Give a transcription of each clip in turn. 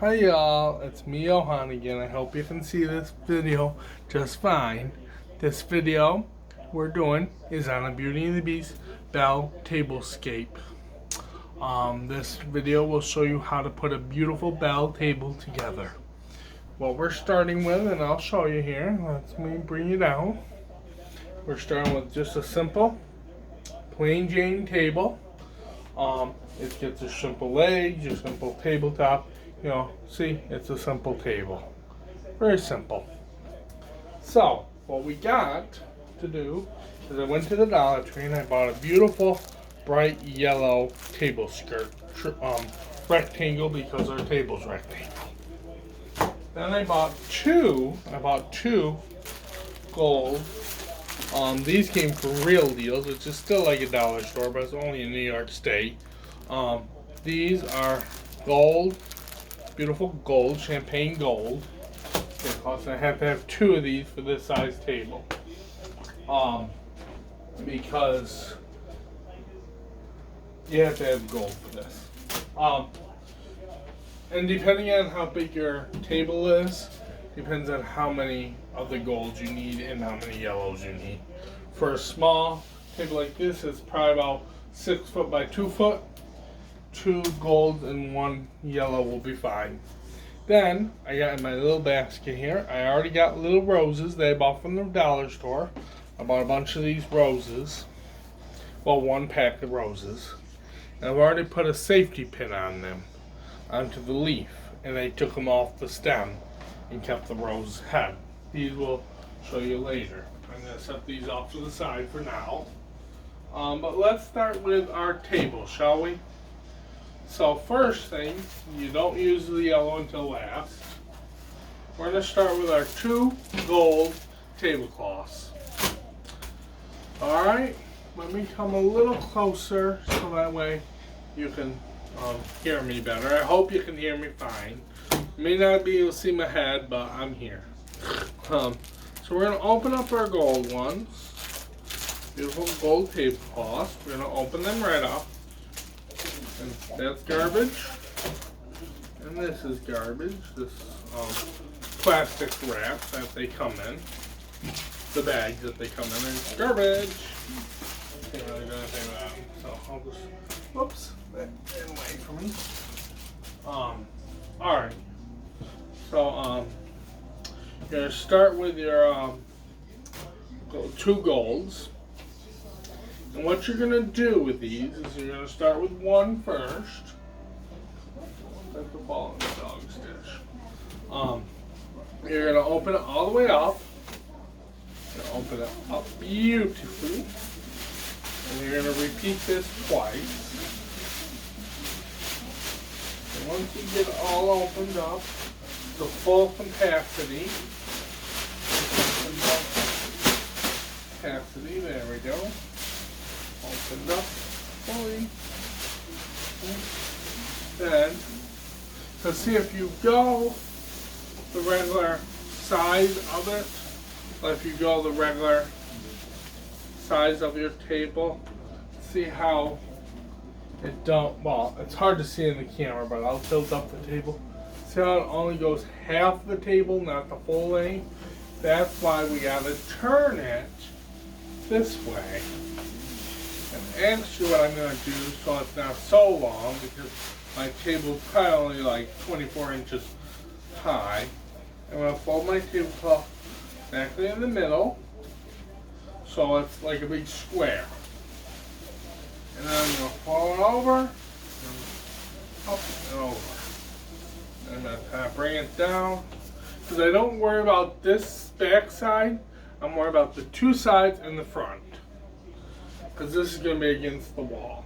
Hi y'all, it's me Johan again. I hope you can see this video just fine. This video we're doing is on a Beauty and the Beast Belle tablescape. This video will show you how to put a beautiful Belle table together. What we're starting with, and I'll show you here, let me bring you down. We're starting with just a simple plain Jane table. It gets a simple legs, your simple tabletop. See, it's a simple table. Very simple. So, what we got to do is I went to the Dollar Tree and I bought a beautiful bright yellow table skirt rectangle because our table's rectangle. Then I bought two gold. These came from Real Deals, which is still like a dollar store, but it's only in New York State. These are gold, beautiful gold, champagne gold. Because I have to have two of these for this size table. Because you have to have gold for this. And depending on how big your table is, depends on how many of the golds you need and how many yellows you need. For a small table like this, it's probably about 6 foot by 2 foot. 2 golds and 1 yellow will be fine. Then I got in my little basket here, I already got little roses that I bought from the dollar store. I bought a bunch of these roses. Well, 1 pack of roses. And I've already put a safety pin on them, onto the leaf. And I took them off the stem and kept the rose head. These will show you later. I'm going to set these off to the side for now. But let's start with our table, shall we? So first thing, you don't use the yellow until last. We're going to start with our 2 gold tablecloths. Alright, let me come a little closer so that way you can hear me better. I hope you can hear me fine. May not be able to see my head, but I'm here. So we're going to open up our gold ones. Beautiful gold tablecloths. We're going to open them right up. And that's garbage. And this is garbage. This plastic wrap that they come in. The bags that they come in is garbage. Can't really do anything with that. So I'll just, whoops, that ran away from me. Alright. So you're gonna start with your 2 golds. And what you're going to do with these is you're going to start with 1 first. Put the ball in the dog's dish. You're going to open it all the way up. You're going to open it up beautifully. And you're going to repeat this twice. And once you get it all opened up to full capacity, there we go. Opened up fully. Then, to see if you go the regular size of it, or if you go the regular size of your table, see how it don't, well, it's hard to see in the camera, but I'll tilt up the table. See how it only goes half the table, not the full length? That's why we gotta turn it this way. And actually what I'm going to do, so it's not so long, because my table is probably only like 24 inches high, I'm going to fold my tablecloth exactly in the middle, so it's like a big square. And then I'm going to fold it over, and up and over. And I'm going to kind of bring it down, because I don't worry about this back side, I'm worried about the 2 sides and the front. Because this is going to be against the wall.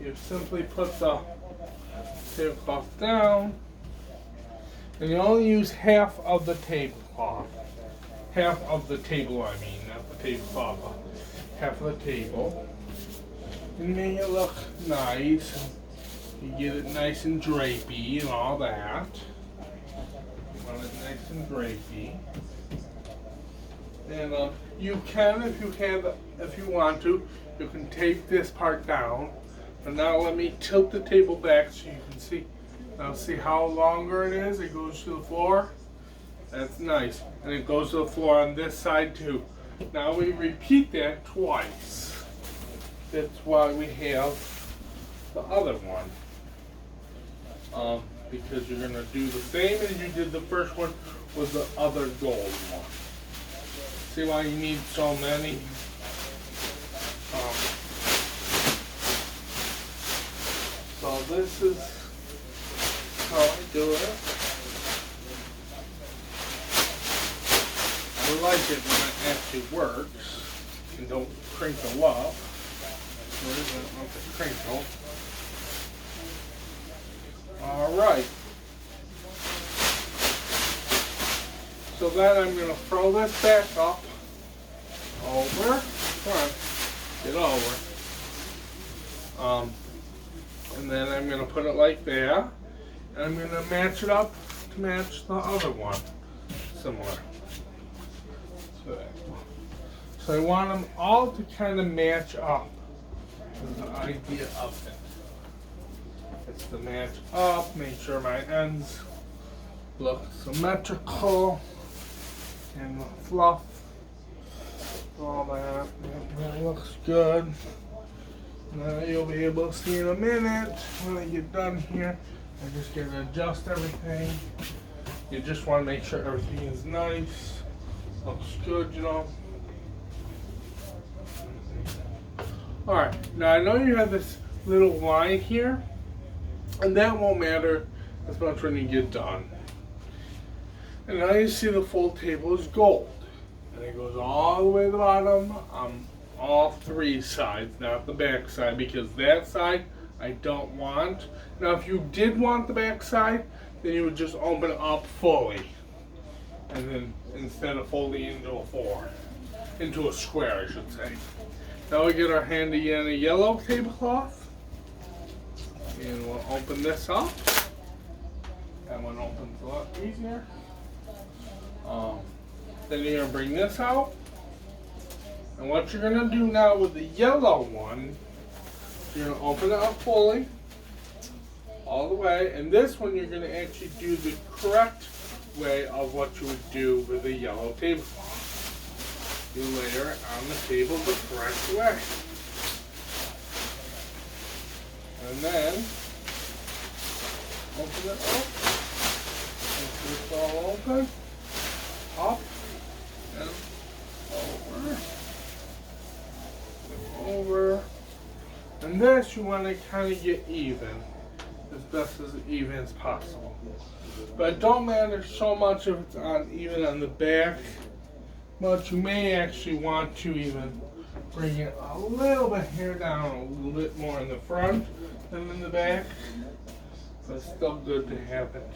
You simply put the tablecloth down, and you only use half of the tablecloth. Half of the table, I mean, not the tablecloth, but half of the table. And make it look nice. You get it nice and drapey and all that. You want it nice and drapey. And you can, if you want to, you can tape this part down. But now let me tilt the table back so you can see, now see how longer it is? It goes to the floor. That's nice. And it goes to the floor on this side too. Now we repeat that twice. That's why we have the other one. Because you're going to do the same as you did the first one with the other gold one. See why you need so many? So this is how I do it. I like it when it actually works and don't crinkle up. Where is it? Not the crinkle. Alright. So then I'm going to throw this back up. Over. Come on. Get over. And then I'm going to put it like that. And I'm going to match it up to match the other one. Similar. So I want them all to kind of match up. Is the idea of it. It's to match up, make sure my ends look symmetrical and the fluff, all that. That looks good. Now you'll be able to see in a minute when I get done here. I'm just going to adjust everything. You just want to make sure everything is nice, looks good, you know. Alright, now I know you have this little line here, and that won't matter as much when you get done. And now you see the full table is gold. And it goes all the way to the bottom on all three sides, not the back side, because that side I don't want. Now if you did want the back side, then you would just open it up fully. And then instead of folding into a square, I should say. Now we get our handy dandy yellow tablecloth. And we'll open this up. That one opens a lot easier. Then you're going to bring this out. And what you're going to do now with the yellow one, you're going to open it up fully, all the way. And this one you're going to actually do the correct way of what you would do with a yellow tablecloth. You layer it on the table the correct way. And then open it up. Make sure it's all open. Up and over. And this you want to kind of get even, as best as even as possible. But it don't matter so much if it's even on the back. But you may actually want to even bring it a little bit here down, a little bit more in the front than in the back. But it's still good to have it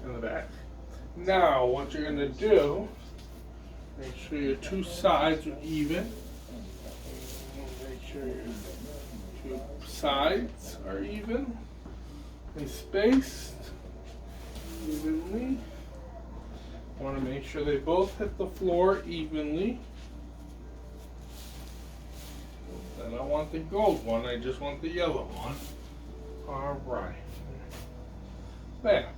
in the back. Now, what you're going to do, make sure your two sides are even. Make sure your two sides are even. They spaced evenly. I want to make sure they both hit the floor evenly. And I want the gold one, I just want the yellow one. Alright. That.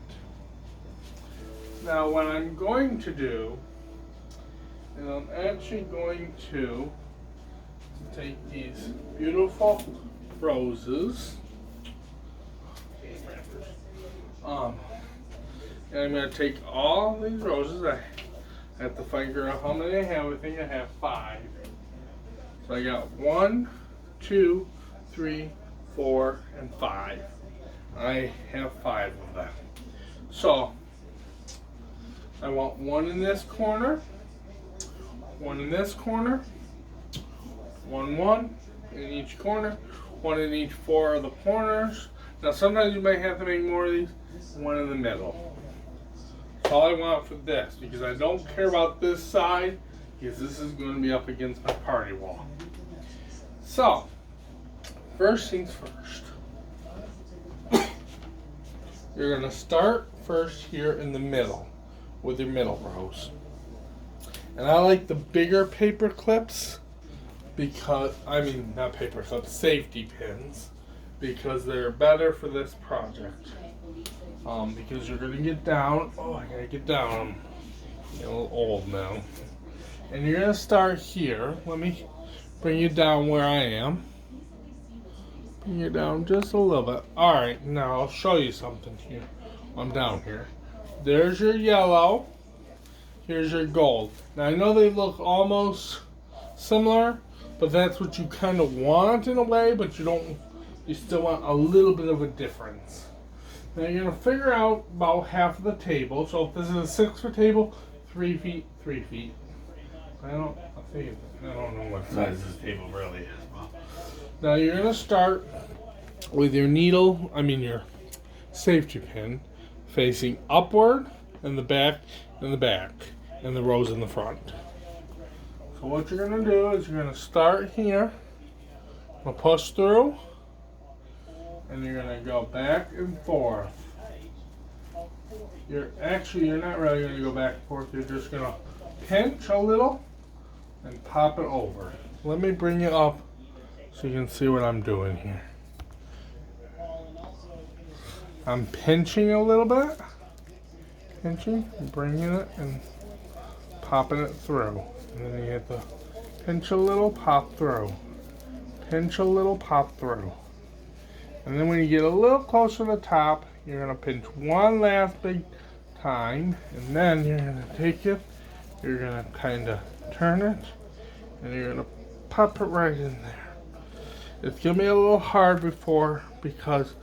Now what I'm going to do is I'm actually going to take these beautiful roses. And I'm going to take all these roses. I have to figure out how many I have. I think I have 5. So I got 1, 2, 3, 4, and 5. I have 5 of them. So I want 1 in this corner, 1 in this corner, 1 in each corner, 1 in each 4 of the corners. Now sometimes you might have to make more of these. 1 in the middle. That's all I want for this, because I don't care about this side, because this is going to be up against my party wall. So, first things first. You're going to start first here in the middle with your middle rows. And I like the bigger paper clips because, not paper clips, safety pins, because they're better for this project. Because you're gonna get down. Oh, I gotta get down. I'm getting a little old now. And you're gonna start here. Let me bring you down where I am. Bring you down just a little bit. Alright, now I'll show you something here. I'm down here. There's your yellow. Here's your gold. Now I know they look almost similar, but that's what you kind of want in a way, but you still want a little bit of a difference. Now you're going to figure out about half of the table. So if this is a 6-foot table, 3 feet, 3 feet. I don't know what size this table really is. Now you're going to start with your your safety pin facing upward and the back and the back and the rows in the front. So what you're going to do is you're going to start here, push through, and you're going to go back and forth. You're not really going to go back and forth. You're just going to pinch a little and pop it over. Let me bring it up so you can see what I'm doing here. I'm pinching a little bit. Pinching, bringing it and popping it through. And then you have to pinch a little, pop through. Pinch a little, pop through. And then when you get a little closer to the top, you're going to pinch one last big time. And then you're going to take it, you're going to kind of turn it, and you're going to pop it right in there. It's going to be a little hard because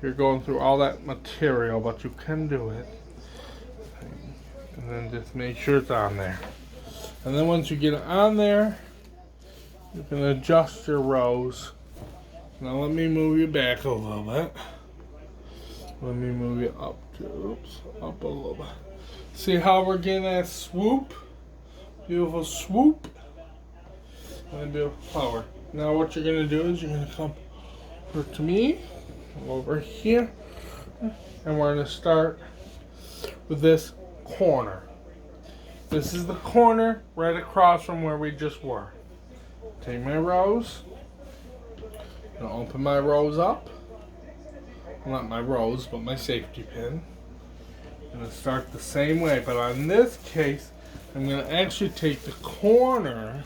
you're going through all that material, but you can do it. And then just make sure it's on there. And then once you get it on there, you can adjust your rows. Now let me move you back a little bit. Let me move you up up a little bit. See how we're getting that swoop? Beautiful swoop. And a beautiful flower. Now what you're going to do is you're going to come over to me, over here, and we're going to start with this corner. This is the corner right across from where we just were. Take my rows, and open my rows up. Well, not my rows, but my safety pin. I'm going to start the same way, but on this case, I'm going to actually take the corner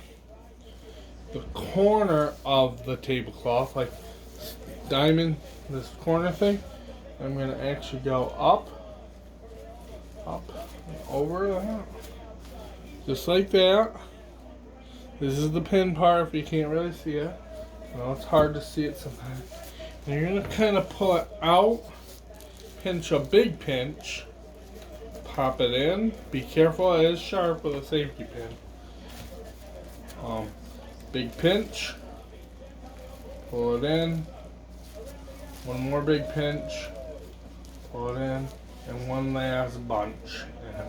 of the tablecloth, like diamond, this corner thing. I'm going to actually go up, and over that, just like that. This is the pin part if you can't really see it. Well, it's hard to see it sometimes. And you're going to kind of pull it out, pinch a big pinch, pop it in. Be careful, it is sharp with a safety pin. Big pinch, pull it in, one more big pinch, pull it in, and one last bunch and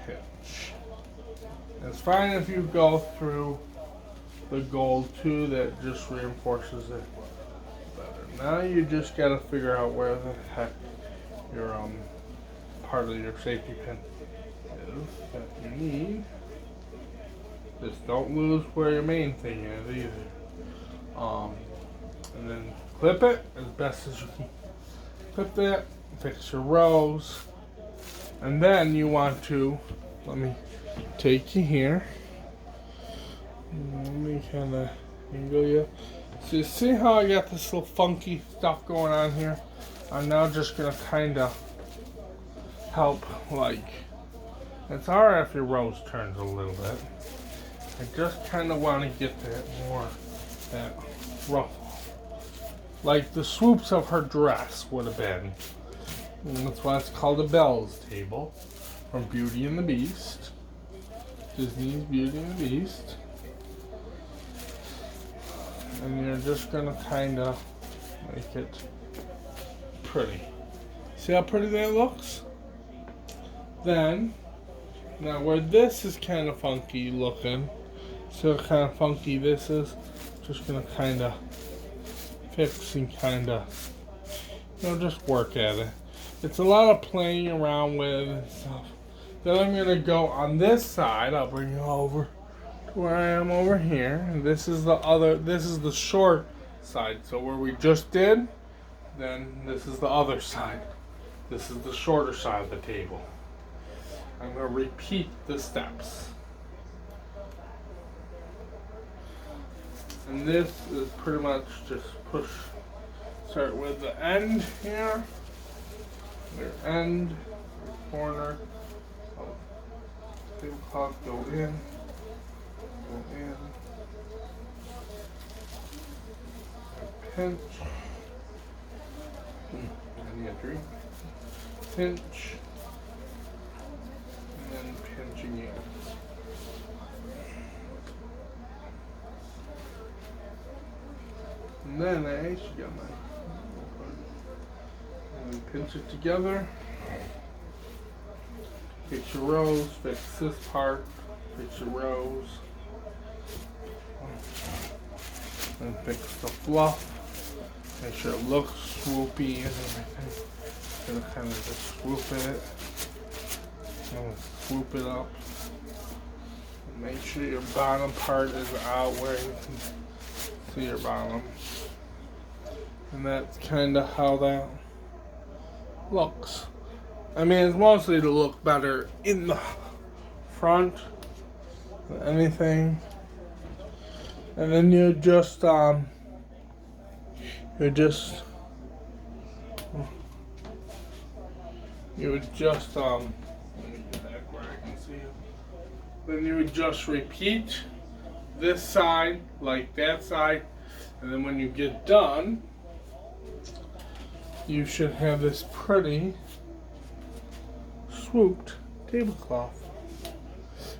pinch. It's fine if you go through the gold too, that just reinforces it better. Now you just got to figure out where the heck your part of your safety pin is that you need. Just don't lose where your main thing is either. And then clip it as best as you can. Clip that, fix your rows, and then you want to, let me take you here. Let me kind of angle you. So you see how I got this little funky stuff going on here? I'm now just going to kind of help, like, it's alright if your rows turns a little bit. I just kind of want to get that ruffle. Like the swoops of her dress would have been. And that's why it's called a Belle's table from Beauty and the Beast. Disney's Beauty and the Beast. And you're just going to kind of make it pretty. See how pretty that looks? Then, now where this is kind of funky looking, see how kind of funky this is? Just going to kind of fix and kind of, just work at it. It's a lot of playing around with and stuff. Then I'm going to go on this side. I'll bring you over to where I am over here. And this is the short side. So where we just did, then this is the other side. This is the shorter side of the table. I'm going to repeat the steps. And this is pretty much just push. Start with the end here. Your end, your corner. Tablecloth, go in. Pinch. I need a drink. Pinch. And then pinch again. And then I actually got my. And then pinch it together. Fix your rows, fix this part, fix your rows. And fix the fluff. Make sure it looks swoopy and everything. Gonna kind of just swoop it. And swoop it up. And make sure your bottom part is out where you can see your bottom. And that's kind of how that looks. I mean, it's mostly to look better in the front than anything. And then you just let me get that where I can see it. Then you would just repeat this side like that side, and then when you get done, you should have this pretty swooped tablecloth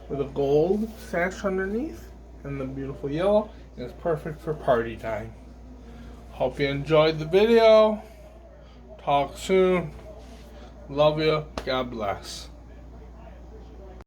with a gold sash underneath and the beautiful yellow. It's perfect for party time. Hope you enjoyed the video. Talk soon. Love you. God bless.